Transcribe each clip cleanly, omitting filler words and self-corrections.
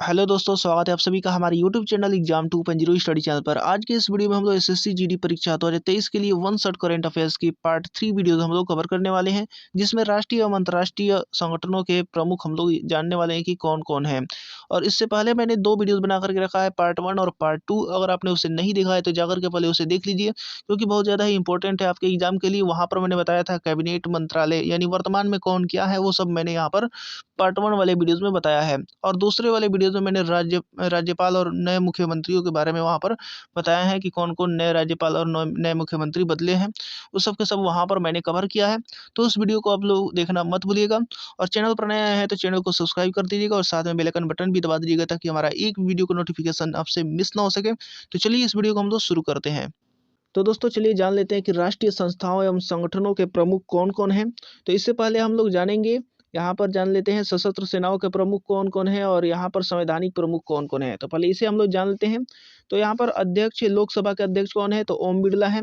Hello दोस्तों, स्वागत है आप सभी का हमारे YouTube channel exam 2.0 study channel पर। आज के इस वीडियो में हम लोग एसएससी जीडी परीक्षा 2023 के लिए वन शॉट करंट अफेयर्स की पार्ट 3 वीडियोस हम लोग कवर करने वाले हैं, जिसमें राष्ट्रीय एवं अंतर्राष्ट्रीय संगठनों के प्रमुख हम लोग जानने वाले हैं कि कौन कौन है। और इससे पहले मैंने 2 वीडियोस बना करके रखा है, पार्ट 1 और पार्ट 2। अगर आपने उसे नहीं देखा है तो जाकर के पहले उसे देख लीजिए, क्योंकि बहुत ज़्यादा ही इंपॉर्टेंट है आपके एग्जाम के लिए। वहाँ पर मैंने बताया था कैबिनेट मंत्रालय यानी वर्तमान में कौन क्या है, वो सब मैंने यहाँ पर पार्ट 1 वाले वीडियोस में बताया है। और दूसरे वाले वीडियोस में मैंने राज्यपाल और नए मुख्यमंत्रियों के बारे में वहाँ पर बताया है कि कौन-कौन नए राज्यपाल और नए मुख्यमंत्री बदले हैं। उस सब के सब वहाँ पर मैंने कवर किया है। तो उस वीडियो को आप लोग देखना मत भूलिएगा। और चैनल पर नए आए हैं तो चैनल को सब्सक्राइब कर दीजिएगा और साथ में बेल आइकन बटन भी दबा दीजिएगा, ताकि हमारा एक वीडियो का नोटिफिकेशन आपसे मिस ना हो सके। तो चलिए इस वीडियो को हम लोग शुरू करते हैं। तो दोस्तों चलिए जान लेते हैं कि राष्ट्रीय संस्थाओं एवं संगठनों के प्रमुख कौन-कौन हैं। तो इससे पहले हम लोग जानेंगे, यहाँ पर जान लेते हैं सशस्त्र सेनाओं के प्रमुख कौन-कौन हैं और यहाँ पर संवैधानिक प्रमुख कौन-कौन हैं। तो पहले इसे हम लोग जान लेते हैं। तो यहाँ पर अध्यक्ष, लोकसभा के अध्यक्ष कौन है? तो ओम बिड़ला हैं।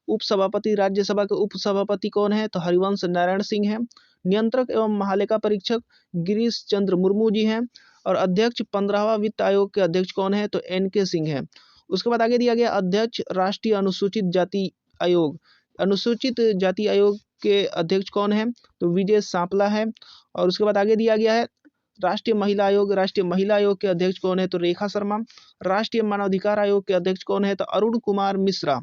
उपसभापति, राज्यसभा के उपसभापति कौन है? तो हरिवंश नारायण सिंह हैं। नियंत्रक एवं महालेखा परीक्षक गिरीश चंद्र मुर्मू जी हैं। और अध्यक्ष 15वां वित्त आयोग के अध्यक्ष कौन है? तो एन.के. सिंह हैं। उसके बाद आगे दिया गया अध्यक्ष राष्ट्रीय अनुसूचित जाति आयोग। अनुसूचित जाति आयोग के अध्यक्ष कौन है? तो विजय सांपला है। और उसके बाद आगे दिया गया है राष्ट्रीय महिला आयोग। राष्ट्रीय महिला आयोग के अध्यक्ष कौन है? तो रेखा शर्मा। राष्ट्रीय मानवाधिकार आयोग के अध्यक्ष कौन है? तो अरुण कुमार मिश्रा।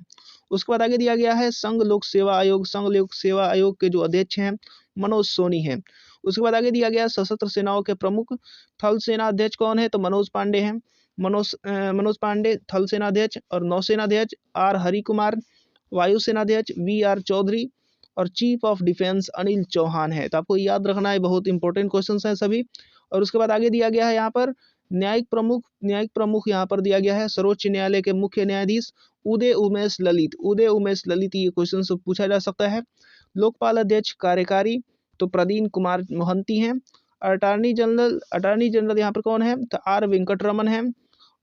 उसके बाद आगे दिया गया है संघ लोक सेवा आयोग। संघ लोक सेवा आयोग के जो अध्यक्ष हैं मनोज सोनी हैं। उसके बाद आगे दिया गया सशस्त्र सेनाओं के प्रमुख। थल सेना अध्यक्ष कौन है? तो मनोज पांडे हैं। मनोज पांडे थल सेनाध्यक्ष। और नौसेनाध्यक्ष आर हरि कुमार। वायुसेनाध्यक्ष वी आर चौधरी। और chief of defence Anil Chauhan है। तो आपको याद रखना है, बहुत इंपॉर्टेंट क्वेश्चंस हैं सभी। और उसके बाद आगे दिया गया है यहाँ पर न्यायिक प्रमुख। न्यायिक प्रमुख यहाँ पर दिया गया है सर्वोच्च न्यायालय के मुख्य न्यायाधीश उदय उमेश ललित। उदय उमेश ललित, ये क्वेश्चन से पूछा जा सकता है। लोकपाल अध्यक्ष कार्यकारी तो प्रदीन कुमार मोहंती हैं। अटॉर्नी जनरल यहाँ पर कौन है? तो आर वेंकटरमन है।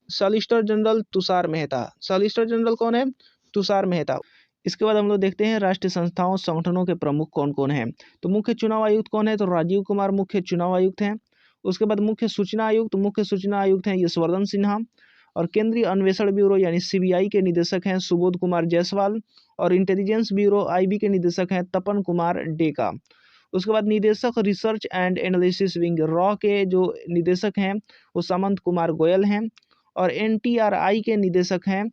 Solicitor general Tushar Mehta. Solicitor general कौन है? तुषार मेहता। इसके बाद हम लोग देखते हैं राष्ट्रीय संस्थाओं संगठनों के प्रमुख कौन कौन हैं। तो मुख्य चुनाव आयुक्त कौन है? तो राजीव कुमार मुख्य चुनाव आयुक्त हैं। उसके बाद मुख्य सूचना आयुक्त, मुख्य सूचना आयुक्त हैं यशवर्धन सिन्हा। और केंद्रीय अन्वेषण ब्यूरो यानी सीबीआई के निदेशक हैं सुबोध कुमार जायसवाल। और इंटेलिजेंस ब्यूरो आईबी के निदेशक हैं तपन कुमार डेका। उसके बाद निदेशक research and analysis wing raw के जो निदेशक हैं वो सामंत कुमार गोयल हैं। और एनटीआरआई के निदेशक हैं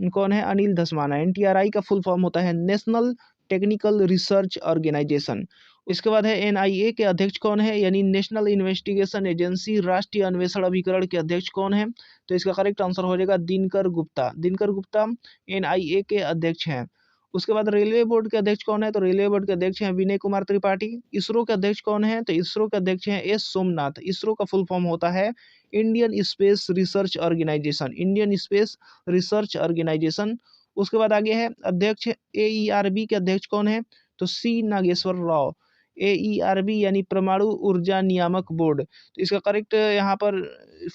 कौन है? अनिल धस्माना। एनटीआरआई का फुल फॉर्म होता है नेशनल टेक्निकल रिसर्च ऑर्गेनाइजेशन। इसके बाद है एनआईए के अध्यक्ष कौन है? यानी नेशनल इन्वेस्टिगेशन एजेंसी, राष्ट्रीय अन्वेषण अभिकरण के अध्यक्ष कौन है? तो इसका करेक्ट आंसर हो जाएगा दिनकर गुप्ता। दिनकर गुप्ता एनआईए के अध्यक्ष हैं। उसके बाद रेलवे बोर्ड के अध्यक्ष कौन है? तो रेलवे बोर्ड के अध्यक्ष हैं विनय कुमार त्रिपाठी। इसरो के अध्यक्ष कौन है? तो इसरो के अध्यक्ष हैं एस सोमनाथ। इसरो का फुल फॉर्म होता है Indian space research organisation. Indian space research organisation. उसके बाद आगे है अध्यक्ष एईआरबी के अध्यक्ष कौन है? तो सी नागेश्वर राव। एईआरबी यानी परमाणु ऊर्जा नियामक बोर्ड। तो इसका करेक्ट यहाँ पर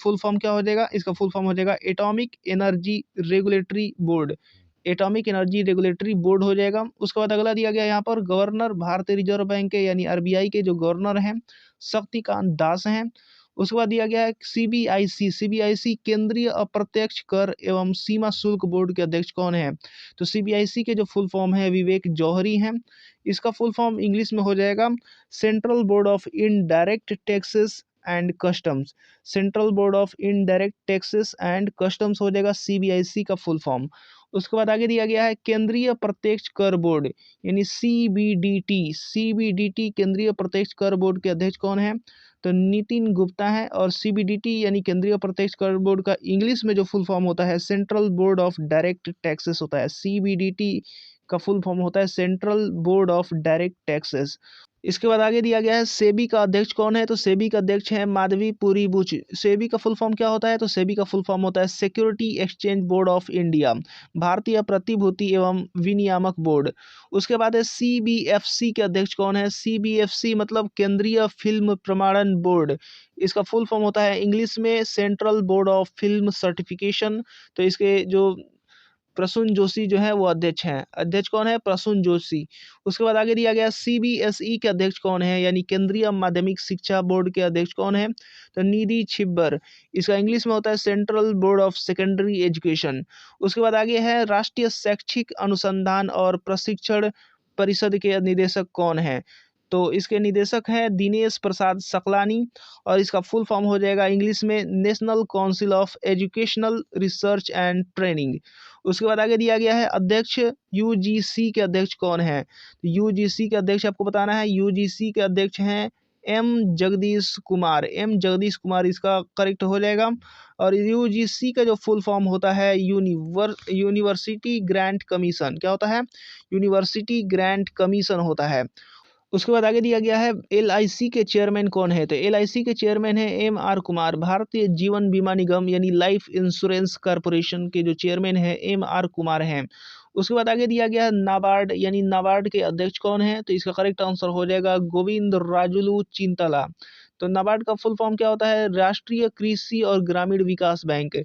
फुल फॉर्म क्या हो जाएगा? इसका फुल फॉर्म हो जाएगा atomic energy regulatory board. Atomic energy regulatory board हो जाएगा। उसके बाद अगला दिया गया यहाँ पर गवर्नर भारतीय रिजर्व बैंक के यानी आरबीआई के जो गवर्नर हैं शक्तिकांत दास हैं। उसके बाद दिया गया है सीबीआईसी। सीबीआईसी केंद्रीय अप्रत्यक्ष कर एवं सीमा शुल्क बोर्ड के अध्यक्ष कौन है? तो सीबीआईसी के जो फुल फॉर्म है विवेक जौहरी हैं। इसका फुल फॉर्म इंग्लिश में हो जाएगा central board of indirect taxes and customs. Central board of indirect taxes and customs हो जाएगा सीबीआईसी का फुल फॉर्म। उसके बाद आगे दिया गया है केंद्रीय प्रत्यक्ष कर बोर्ड यानी सीबीडीटी। सीबीडीटी केंद्रीय प्रत्यक्ष कर बोर्ड के अध्यक्ष कौन है? तो नितिन गुप्ता है। और सीबीडीटी यानी केंद्रीय प्रत्यक्ष कर बोर्ड का इंग्लिश में जो फुल फॉर्म होता है central board of direct taxes होता है। सीबीडीटी का फुल फॉर्म होता है central board of direct taxes. इसके बाद आगे दिया गया है सेबी का अध्यक्ष कौन है? तो सेबी का अध्यक्ष है माधवी पुरी बुच। सेबी का फुल फॉर्म क्या होता है? तो सेबी का फुल फॉर्म होता है security exchange board of India, भारतीय प्रतिभूति एवं विनियामक बोर्ड। उसके बाद है सीबीएफसी के अध्यक्ष कौन है? सीबीएफसी मतलब केंद्रीय फिल्म प्रमाणन बोर्ड। इसका फुल फॉर्म होता है इंग्लिश में central board of film certification. तो इसके जो प्रसून जोशी जो है वो अध्यक्ष हैं। अध्यक्ष कौन है? प्रसून जोशी। उसके बाद आगे दिया गया CBSE के अध्यक्ष कौन है, यानी केंद्रीय माध्यमिक शिक्षा बोर्ड के अध्यक्ष कौन है? तो निधि छिब्बर। इसका इंग्लिश में होता है central board of secondary education. उसके बाद आगे है राष्ट्रीय शैक्षिक अनुसंधान और प्रशिक्षण परिषद के निदेशक कौन है? तो इसके निदेशक हैं दिनेश प्रसाद सकलानी, और इसका फुल फॉर्म हो जाएगा इंग्लिश में national council of educational research and training. उसके बाद आगे दिया गया है अध्यक्ष UGC के अध्यक्ष कौन है? तो UGC के अध्यक्ष आपको बताना है। UGC के अध्यक्ष हैं M जगदीश कुमार। M जगदीश कुमार इसका करेक्ट हो जाएगा। और UGC का जो फुल फॉर्म होता है यूनिवर्सिटी ग्रांट कमीशन। क्या होता है? यूनिवर्सिटी ग्रांट कमीशन होता है। उसके बाद आगे दिया गया है LIC के चेयरमैन कौन है? तो LIC के चेयरमैन है MR कुमार। भारतीय जीवन बीमा निगम यानी लाइफ इंश्योरेंस कॉरपोरेशन के जो चेयरमैन है MR कुमार हैं। उसके बाद आगे दिया गया है नाबार्ड, यानी नाबार्ड के अध्यक्ष कौन है? तो इसका करेक्ट आंसर हो जाएगा गोविंद राजुलू चिंतला। तो नाबार्ड का फुल फॉर्म क्या होता है? राष्ट्रीय कृषि और ग्रामीण विकास बैंक।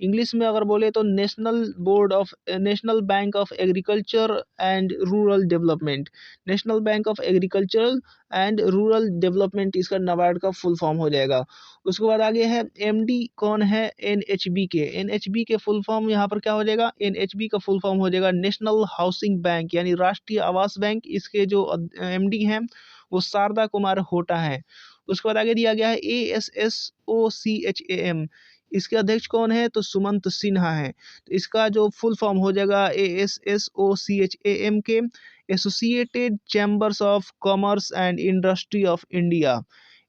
इंग्लिश में अगर बोले तो national bank of agriculture and rural development. National bank of agricultural and rural development इसका नाबार्ड का फुल फॉर्म हो जाएगा। उसके बाद आगे है MD कौन है? NHB के। NHB के फुल फॉर्म यहाँ पर क्या हो जाएगा? NHB का फुल फॉर्म हो जाएगा नेशनल हाउसिंग बैंक, यानी राष्ट्रीय आवास बैंक। इसके जो MD हैं वो शारदा कुमार होटा हैं। उसके बाद आगे दिया गया है ASSOCHAM। इसके अध्यक्ष कौन है? तो सुमंत सिन्हा है। तो इसका जो फुल फॉर्म हो जाएगा ASSOCHAM के associated chambers of commerce and industry of India.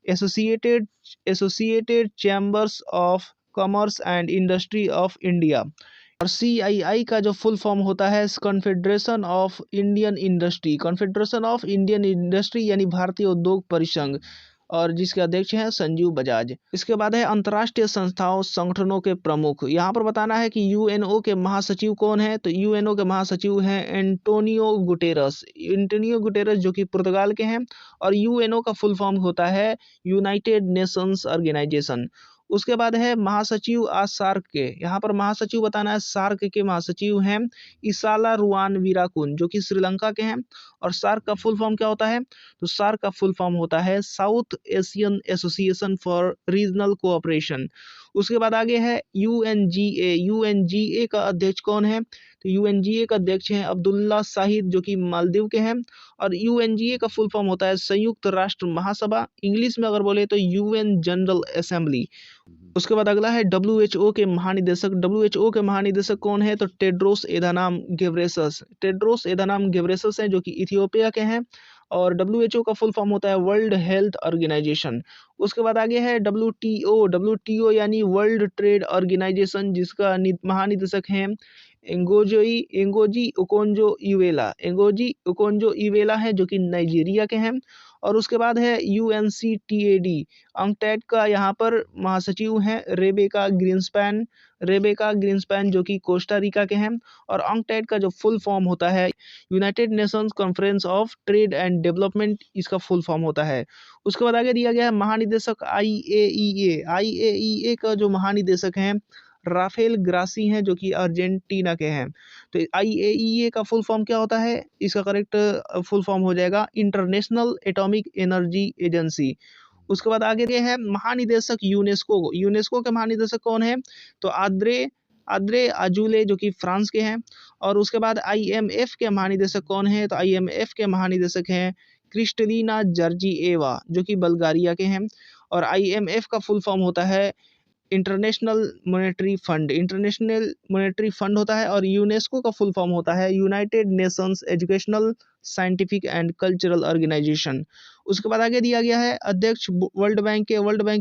Associated chambers of commerce and industry of India. और CII का जो फुल फॉर्म होता है confederation of Indian industry. Confederation of Indian industry यानी भारतीय उद्योग परिसंघ, और जिसके अध्यक्ष हैं संजीव बजाज। इसके बाद है अंतर्राष्ट्रीय संस्थाओं संगठनों के प्रमुख। यहाँ पर बताना है कि UNO के महासचिव कौन है? तो UNO के महासचिव हैं एंटोनियो गुटेरस। एंटोनियो गुटेरस जो कि पुर्तगाल के हैं। और UNO का फुल फॉर्म होता है यूनाइटेड नेशंस ऑर्गेनाइजेशन। उसके बाद है महासचिव सार्क के। यहाँ पर महासचिव बताना है सार्क के महासचिव हैं इसाला रुआन वीराकुन, जो कि श्रीलंका के हैं। और सार्क का फुल फॉर्म क्या होता है? तो सार्क का फुल फॉर्म होता है south Asian association for regional cooperation. उसके बाद आगे है UNGA। UNGA का अध्यक्ष कौन है? तो UNGA का अध्यक्ष हैं अब्दुल्ला शाहिद, जो कि मालदीव के हैं। और UNGA का फुल फॉर्म होता है संयुक्त राष्ट्र महासभा। इंग्लिश में अगर बोले तो UN जनरल असेंबली। उसके बाद अगला है WHO के महानिदेशक। WHO के महानिदेशक कौन है? तो टेड्रोस एधानाम घेब्रेयेसस। टेड्रोस एधानाम घेब्रेयेसस हैं, जो कि इथियोपिया के हैं। और WHO का फुल फॉर्म होता है वर्ल्ड हेल्थ ऑर्गेनाइजेशन। उसके बाद आगे है WTO यानी वर्ल्ड ट्रेड ऑर्गेनाइजेशन, जिसका महानिदेशक हैं एंगोजी ओकोंजो इवेला। एंगोजी ओकोंजो इवेला है, जो कि नाइजीरिया के हैं। और उसके बाद है UNCTAD। अंकटैड का यहाँ पर महासचिव हैं रेबेका ग्रीन्सपैन, जो कि कोस्टा रिका के हैं। और अंकटैड का जो फुल फॉर्म होता है United Nations conference of trade and development, इसका फुल फॉर्म होता है। उसके बाद आगे दिया गया है महानिदेशक IAEA का जो महानिदेशक हैं राफेल ग्रासी हैं, जो कि अर्जेंटीना के हैं। तो IAEA का फुल फॉर्म क्या होता है? इसका करेक्ट फुल फॉर्म हो जाएगा इंटरनेशनल एटॉमिक एनर्जी एजेंसी। उसके बाद आगे है महानिदेशक यूनेस्को के महानिदेशक कौन है? तो आद्रे आजुले, जो कि फ्रांस के हैं। और उसके बाद IMF के महानिदेशक कौन है? तो IMF के महानिदेशक हैं क्रिस्टलीना जॉर्जिएवा, जो कि बल्गारिया के हैं। और IMF का फुल फॉर्म होता है इंटरनेशनल मॉनेटरी फंड होता है। और यूनेस्को का फुल फॉर्म होता है United Nations educational scientific and cultural organisation. उसके बाद आगे दिया गया है अध्यक्ष वर्ल्ड बैंक के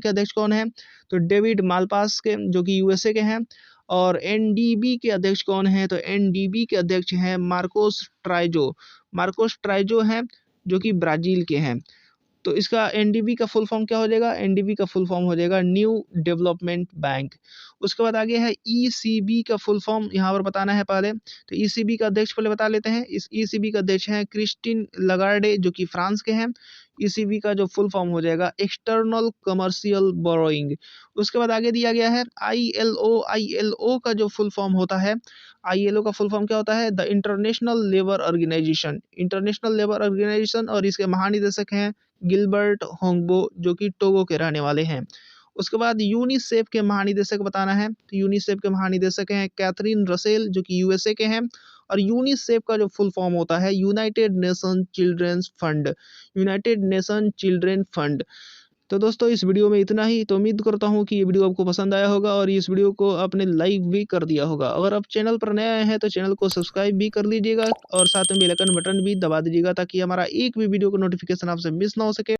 अध्यक्ष कौन है? तो डेविड मालपास के, जो कि USA के हैं। और NDB के अध्यक्ष कौन है? तो NDB के अध्यक्ष हैं मार्कोस ट्राइजो हैं, जो कि ब्राजील के हैं। तो इसका NDB का फुल फॉर्म क्या हो जाएगा? NDB का फुल फॉर्म हो जाएगा न्यू डेवलपमेंट बैंक। उसके बाद आगे है ECB का फुल फॉर्म यहाँ पर बताना है पहले। तो ECB का अध्यक्ष पहले बता लेते हैं। इस ECB का अध्यक्ष हैं क्रिस्टीन लगार्डे, जो कि फ्रांस के हैं। ईसीबी का जो फुल फॉर्म हो जाएगा एक्सटर्नल कमर्शियल बोरोइंग। उसके बाद आगे दिया गया है आईएलओ। आईएलओ का जो फुल फॉर्म होता है, आईएलओ का फुल फॉर्म क्या होता है? The international labour organisation. International labour organisation, और इसके महानिदेशक हैं गिलबर्ट होंगबो, जो कि टोगो के रहने वाले हैं। उसके बाद यूनिसेफ के महानिदेशक बताना है, तो यूनिसेफ के महानिदेशक हैं कैथरीन रसेल, जो कि यूएसए के हैं। और यूनिसेफ का जो फुल फॉर्म होता है United Nation children's fund. United Nation children fund. तो दोस्तों इस वीडियो में इतना ही। तो उम्मीद करता हूँ कि ये वीडियो आपको पसंद आया होगा और इस वीडियो को आपने लाइक भी कर दिया होगा। अगर आप चैनल पर नए आए हैं तो चैनल को सब्सक्राइब भी कर लीजिएगा और साथ में बेल आइकन बटन भी दबा दीजिएगा, ताकि हमारा एक भी वीडियो का नोटिफिकेशन आपसे मिस ना हो सके।